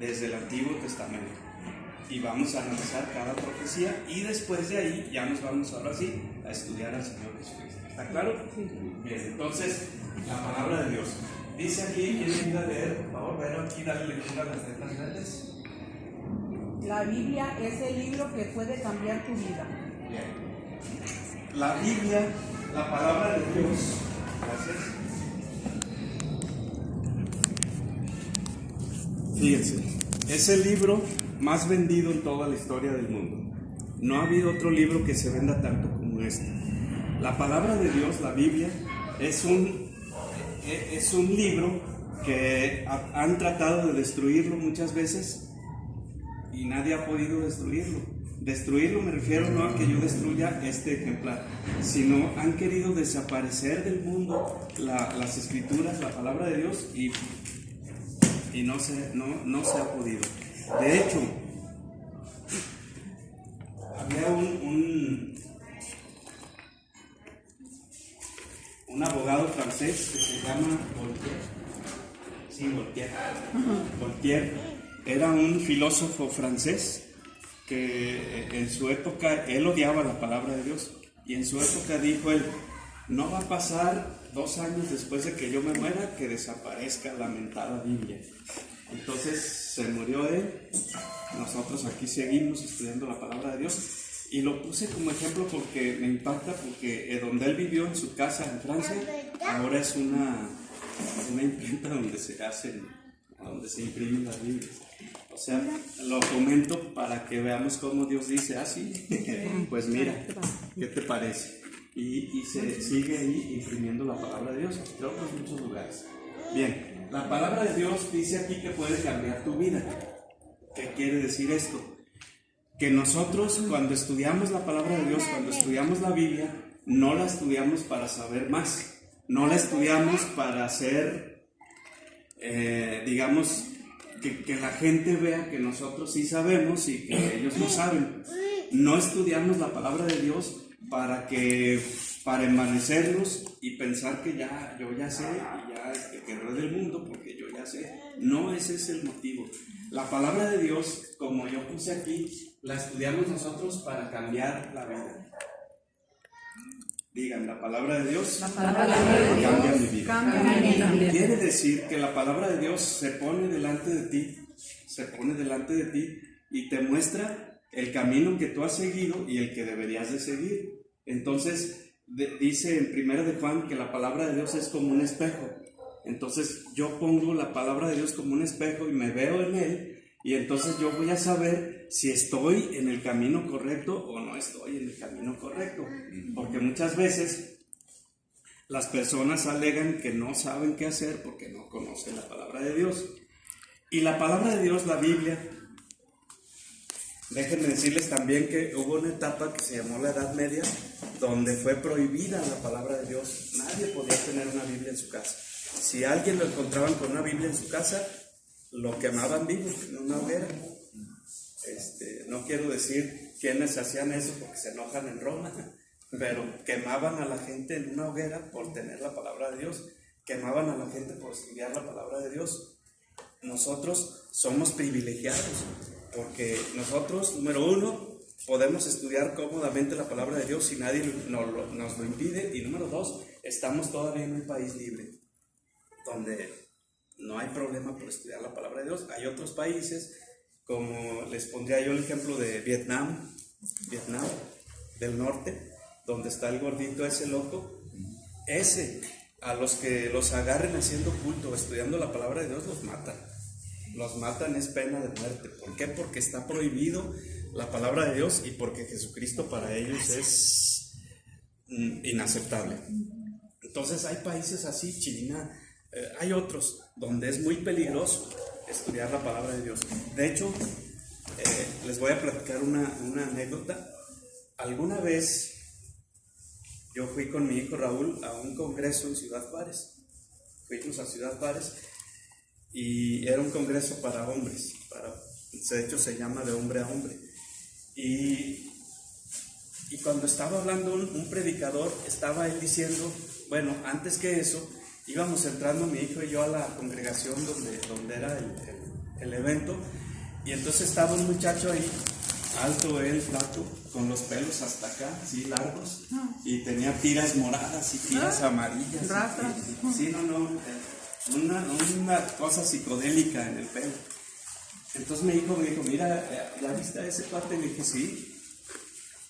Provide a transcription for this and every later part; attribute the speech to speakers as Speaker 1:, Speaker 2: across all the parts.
Speaker 1: desde el Antiguo Testamento. Y vamos a analizar cada profecía y después de ahí ya nos vamos ahora sí a estudiar al Señor Jesucristo. ¿Está claro? Sí. Bien, entonces, la palabra de Dios. Dice aquí, ¿quién viene a leer? Por favor, bueno, aquí dale lectura a las letras grandes.
Speaker 2: La Biblia es el libro que puede cambiar tu vida.
Speaker 1: Bien. La Biblia, la palabra de Dios. Gracias. Fíjense, es el libro más vendido en toda la historia del mundo. No ha habido otro libro que se venda tanto como este. La palabra de Dios, la Biblia, es un libro que han tratado de destruirlo muchas veces y nadie ha podido destruirlo. Destruirlo me refiero no a que yo destruya este ejemplar, sino han querido desaparecer del mundo las escrituras, la palabra de Dios y no se ha podido. De hecho, había un abogado francés que se llama Voltaire. Sí, Voltaire. Voltaire era un filósofo francés que en su época, él odiaba la palabra de Dios, y en su época dijo él, no va a pasar 2 años después de que yo me muera que desaparezca la mentada Biblia. Entonces se murió él, nosotros aquí seguimos estudiando la palabra de Dios, y lo puse como ejemplo porque me impacta, porque donde él vivió en su casa en Francia, ahora es una imprenta donde se imprimen las Biblias. O sea, lo comento para que veamos cómo Dios dice, sí, pues mira, ¿qué te parece? Y se sigue ahí imprimiendo la palabra de Dios, en otros muchos lugares. Bien, la palabra de Dios dice aquí que puede cambiar tu vida. ¿Qué quiere decir esto? Que nosotros cuando estudiamos la palabra de Dios, cuando estudiamos la Biblia, no la estudiamos para saber más, no la estudiamos para hacer, digamos, que la gente vea que nosotros sí sabemos y que ellos no saben. No estudiamos la palabra de Dios para envanecernos y pensar que yo ya sé y ya que no es del mundo porque yo ya sé. No, ese es el motivo. La palabra de Dios, como yo puse aquí, la estudiamos nosotros para cambiar la vida. Digan, la palabra de Dios, cambia mi vida. Quiere decir que la palabra de Dios se pone delante de ti y te muestra el camino que tú has seguido y el que deberías de seguir. Entonces, dice en 1 de Juan que la palabra de Dios es como un espejo. Entonces, yo pongo la palabra de Dios como un espejo y me veo en él, y entonces yo voy a saber si estoy en el camino correcto o no estoy en el camino correcto. Porque muchas veces las personas alegan que no saben qué hacer porque no conocen la palabra de Dios. Y la palabra de Dios, la Biblia, déjenme decirles también que hubo una etapa que se llamó la Edad Media, donde fue prohibida la palabra de Dios. Nadie podía tener una Biblia en su casa. Si alguien lo encontraban con una Biblia en su casa, lo quemaban vivo en una hoguera. No quiero decir quiénes hacían eso porque se enojan en Roma, pero quemaban a la gente en una hoguera por tener la palabra de Dios, quemaban a la gente por estudiar la palabra de Dios. Nosotros somos privilegiados porque nosotros, número uno, podemos estudiar cómodamente la palabra de Dios y nadie nos lo impide, y número dos, estamos todavía en un país libre donde no hay problema por estudiar la palabra de Dios. Hay otros países, como les pondría yo el ejemplo de Vietnam del norte, donde está el gordito ese loco. A los que los agarren haciendo culto, estudiando la palabra de Dios, los matan, es pena de muerte. ¿Por qué? Porque está prohibido la palabra de Dios y porque Jesucristo para ellos es inaceptable. Entonces hay países así, China, hay otros donde es muy peligroso estudiar la palabra de Dios. De hecho, les voy a platicar una anécdota. Alguna vez yo fui con mi hijo Raúl a un congreso en Ciudad Juárez. Fuimos a Ciudad Juárez y era un congreso para hombres. De hecho se llama de hombre a hombre. Y cuando estaba hablando un predicador, estaba él diciendo, bueno, antes que eso, íbamos entrando mi hijo y yo a la congregación donde era el evento, y entonces estaba un muchacho ahí, alto él, flaco, con los pelos hasta acá, así largos, y tenía tiras moradas y tiras amarillas.
Speaker 2: Rastras.
Speaker 1: Sí, una cosa psicodélica en el pelo. Entonces me dijo, mira, ¿ya viste a ese cuate? Le dije, sí.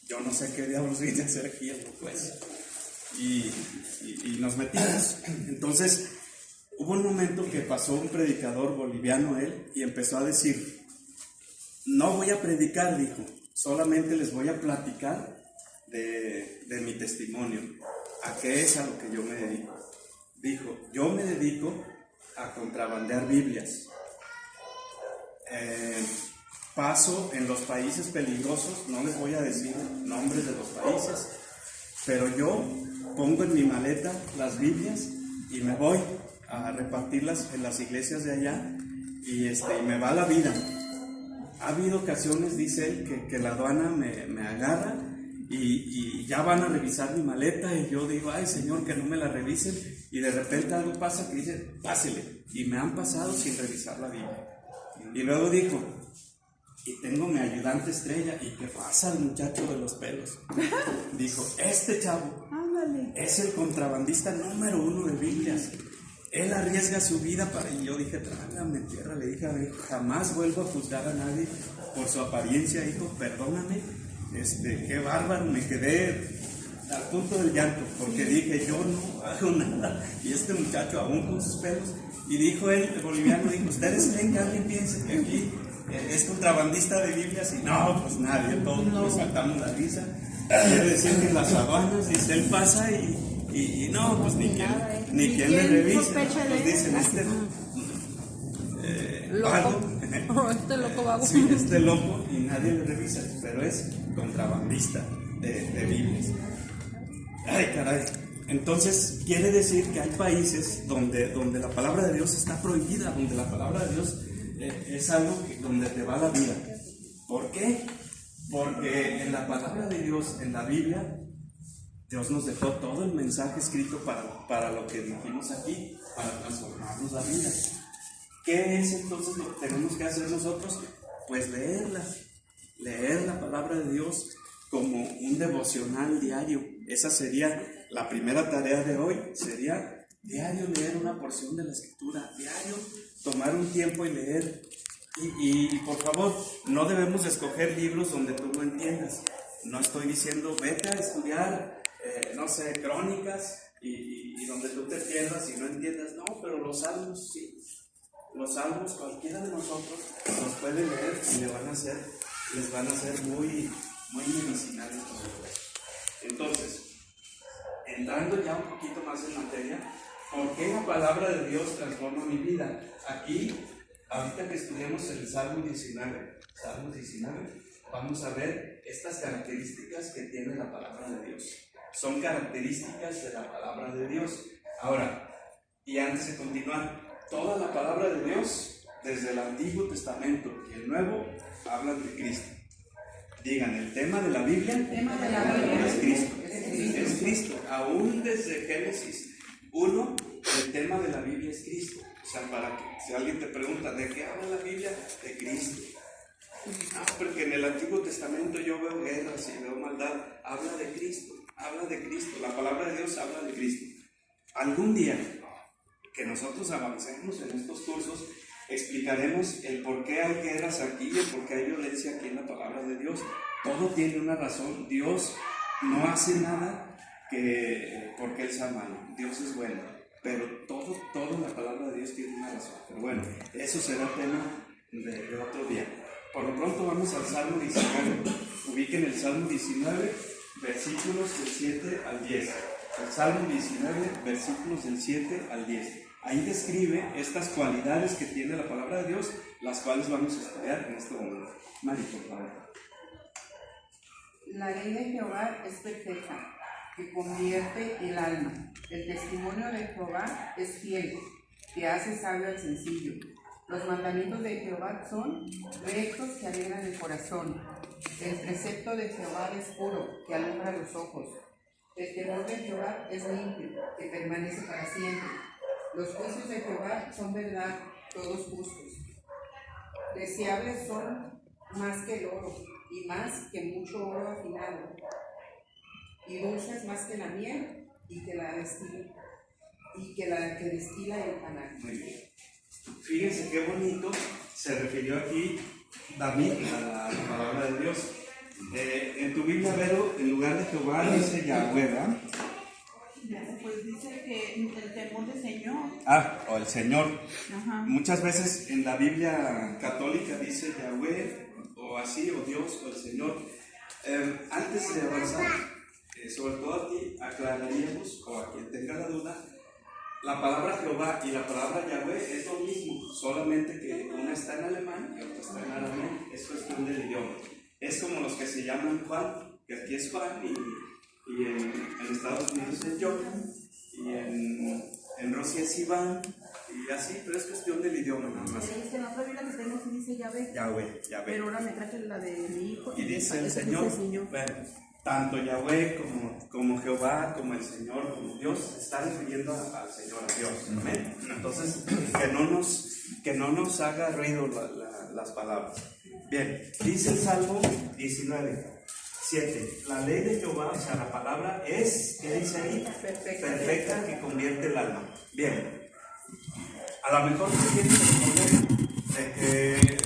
Speaker 1: Yo no sé qué diablos vine a hacer aquí, pues. Y nos metimos. Entonces, hubo un momento que pasó un predicador boliviano, él, y empezó a decir, no voy a predicar, dijo, solamente les voy a platicar de mi testimonio. ¿A qué es a lo que yo me dedico? Dijo, yo me dedico a contrabandear Biblias. Paso en los países peligrosos, no les voy a decir nombres de los países, pero yo pongo en mi maleta las Biblias y me voy a repartirlas en las iglesias de allá y me va la vida. Ha habido ocasiones, dice él, que la aduana me agarra y ya van a revisar mi maleta y yo digo, ay Señor, que no me la revisen, y de repente algo pasa que dice, pásele, y me han pasado sin revisar la Biblia. Y luego dijo, y tengo mi ayudante estrella, ¿y qué pasa al muchacho de los pelos? Dijo, este chavo es el contrabandista número 1 de Biblias. Él arriesga su vida para... Y yo dije, trágame tierra. Le dije, a ver, jamás vuelvo a juzgar a nadie por su apariencia, hijo, perdóname. Qué bárbaro, me quedé al punto del llanto, porque dije, yo no hago nada. Y este muchacho aún con sus pelos. Y dijo él, el boliviano, dijo, ¿ustedes creen que alguien piense que aquí es contrabandista de Biblias? Y no, pues nadie, todos nos saltamos la risa. Quiere decir que en las aduanas, dice, él pasa y no, pues ni quien le revise. Pues dicen,
Speaker 2: loco. Este loco vago.
Speaker 1: Sí, este loco, y nadie le revisa, pero es contrabandista de Biblias. Ay, caray. Entonces, quiere decir que hay países donde la palabra de Dios está prohibida, donde la palabra de Dios es algo donde te va la vida. ¿Por qué? Porque en la palabra de Dios, en la Biblia, Dios nos dejó todo el mensaje escrito para lo que dijimos aquí, para transformarnos la vida. ¿Qué es entonces lo que tenemos que hacer nosotros? Pues leer la palabra de Dios como un devocional diario. Esa sería la primera tarea de hoy, sería diario leer una porción de la Escritura, diario tomar un tiempo y leer. Y por favor, no debemos escoger libros donde tú no entiendas. No estoy diciendo vete a estudiar, no sé, crónicas y donde tú te pierdas y no entiendas. No, pero los salmos sí. Los salmos cualquiera de nosotros los puede leer y les van a ser muy, muy medicinales. Entonces, entrando ya un poquito más en materia, ¿por qué la palabra de Dios transforma mi vida? Aquí, ahorita que estudiamos el Salmo 19, vamos a ver estas características que tiene la palabra de Dios. Son características de la palabra de Dios. Ahora, y antes de continuar, toda la palabra de Dios, desde el Antiguo Testamento y el Nuevo, hablan de Cristo. Digan, el tema de la Biblia es Cristo. Es Cristo. Aún desde Génesis 1, el tema de la Biblia es Cristo. O sea, para que si alguien te pregunta, ¿de qué habla la Biblia? De Cristo. Porque en el Antiguo Testamento yo veo guerras y veo maldad. Habla de Cristo. La palabra de Dios habla de Cristo. Algún día que nosotros avancemos en estos cursos, explicaremos el por qué hay guerras aquí y el por qué hay violencia aquí en la palabra de Dios. Todo tiene una razón. Dios no hace nada porque Él sea malo. Dios es bueno, pero todo la palabra de Dios tiene una razón. Pero bueno, eso será tema de otro día. Por lo pronto vamos al Salmo 19. Ubiquen el Salmo 19, versículos del 7 al 10. El Salmo 19, versículos del 7 al 10. Ahí describe estas cualidades que tiene la palabra de Dios, las cuales vamos a estudiar en este momento. Mari, por favor.
Speaker 2: La ley de Jehová es perfecta, que convierte el alma. El testimonio de Jehová es fiel, que hace sabio al sencillo. Los mandamientos de Jehová son rectos, que alegran el corazón. El precepto de Jehová es puro, que alumbra los ojos. El temor de Jehová es limpio, que permanece para siempre. Los juicios de Jehová son verdad, todos justos. Deseables son más que el oro, y más que mucho oro afinado, y dulces más que la miel, y que la que destila el panal.
Speaker 1: Muy bien. Fíjense qué bonito se refirió aquí David a la palabra de Dios. En tu Biblia, Vero, en lugar de Jehová dice Yahweh, ¿verdad?
Speaker 3: Pues dice que el temor del Señor.
Speaker 1: O el Señor.
Speaker 3: Ajá.
Speaker 1: Muchas veces en la Biblia católica dice Yahweh, o así, o Dios, o el Señor. Antes de avanzar, sobre todo aquí, aclararíamos, o a quien tenga la duda, la palabra Jehová y la palabra Yahweh es lo mismo, solamente que una está en alemán y otra está en arameo. Es cuestión del idioma. Es como los que se llaman Juan, que aquí es Juan, y en Estados Unidos es Johan, y en Rusia es Iván, y así, pero es cuestión del idioma nada más.
Speaker 3: Es que en la otra Biblia que tengo sí dice Yahvé.
Speaker 1: Yahweh.
Speaker 3: Pero ahora me traje la de mi hijo.
Speaker 1: Y dice el
Speaker 3: esa
Speaker 1: Señor.
Speaker 3: dice Señor.
Speaker 1: Bueno, tanto Yahweh como Jehová, como el Señor, como Dios, está refiriendo al Señor, a Dios. Amén. Entonces, que no nos haga ruido las palabras. Bien, dice el Salmo 19:7. La ley de Jehová, o sea, la palabra es, ¿qué dice ahí? Perfecta, que convierte el alma. Bien, a lo mejor tú tienes el problema de que